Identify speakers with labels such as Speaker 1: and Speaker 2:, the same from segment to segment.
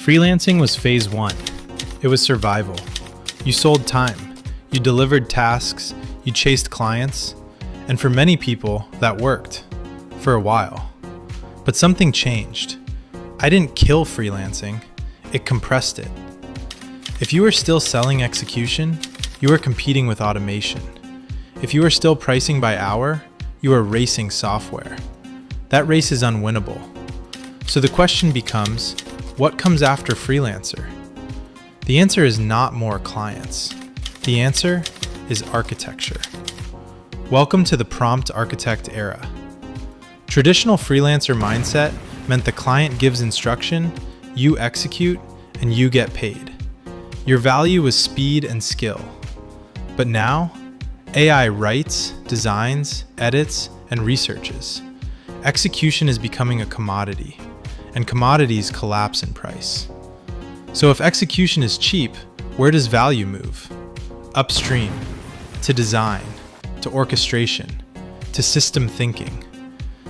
Speaker 1: Freelancing was phase one. It was survival. You sold time, you delivered tasks, you chased clients, and for many people, that worked. For a while. But something changed. I didn't kill freelancing, it compressed it. If you are still selling execution, you are competing with automation. If you are still pricing by hour, you are racing software. That race is unwinnable. So the question becomes, what comes after Freelancer? The answer is not more clients. The answer is architecture. Welcome to the prompt architect era. Traditional freelancer mindset meant the client gives instruction, you execute, and you get paid. Your value was speed and skill. But now, AI writes, designs, edits, and researches. Execution is becoming a commodity, and commodities collapse in price. So if execution is cheap, where does value move? Upstream, to design, to orchestration, to system thinking.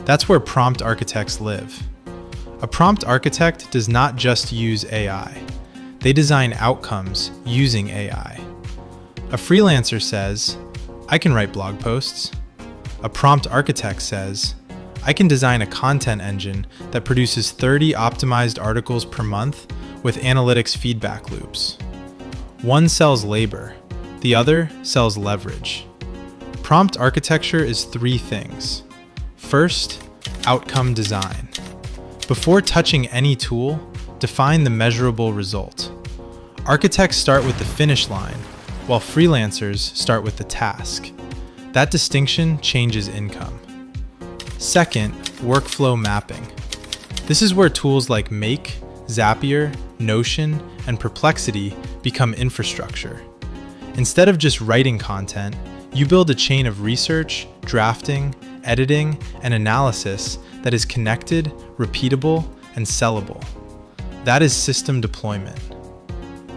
Speaker 1: That's where prompt architects live. A prompt architect does not just use AI. They design outcomes using AI. A freelancer says, I can write blog posts. A prompt architect says, I can design a content engine that produces 30 optimized articles per month with analytics feedback loops. One sells labor, the other sells leverage. Prompt architecture is three things. First, outcome design. Before touching any tool, define the measurable result. Architects start with the finish line, while freelancers start with the task. That distinction changes income. Second, workflow mapping. This is where tools like Make, Zapier, Notion, and Perplexity become infrastructure. Instead of just writing content, you build a chain of research, drafting, editing, and analysis that is connected, repeatable, and sellable. That is system deployment.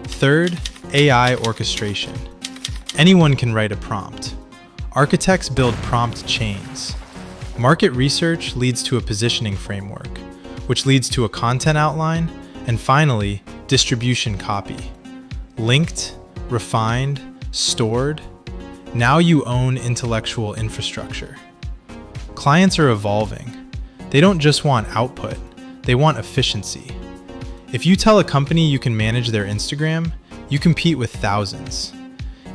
Speaker 1: Third, AI orchestration. Anyone can write a prompt. Architects build prompt chains. Market research leads to a positioning framework, which leads to a content outline, and finally, distribution copy. Linked, refined, stored. Now you own intellectual infrastructure. Clients are evolving. They don't just want output, they want efficiency. If you tell a company you can manage their Instagram, you compete with thousands.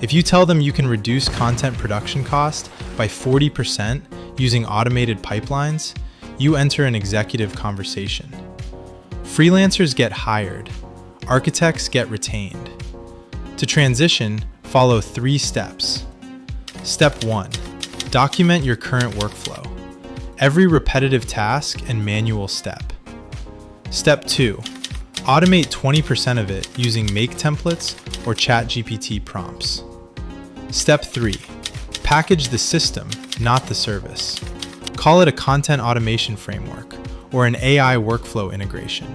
Speaker 1: If you tell them you can reduce content production cost by 40% using automated pipelines, you enter an executive conversation. Freelancers get hired, architects get retained. To transition, follow 3 steps. Step 1, document your current workflow, every repetitive task and manual step. Step 2, automate 20% of it using Make templates or ChatGPT prompts. Step 3, package the system, not the service. Call it a content automation framework or an AI workflow integration.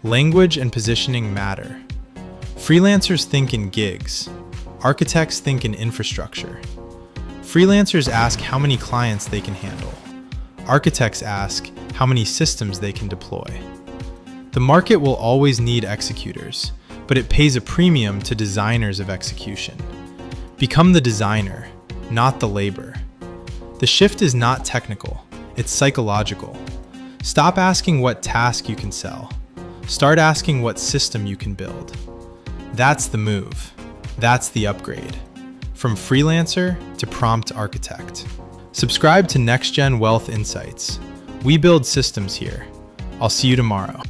Speaker 1: Language and positioning matter. Freelancers think in gigs. Architects think in infrastructure. Freelancers ask how many clients they can handle. Architects ask how many systems they can deploy. The market will always need executors, but it pays a premium to designers of execution. Become the designer, not the labor. The shift is not technical, it's psychological. Stop asking what task you can sell. Start asking what system you can build. That's the move. That's the upgrade. From freelancer to prompt architect. Subscribe to NextGen Wealth Insights. We build systems here. I'll see you tomorrow.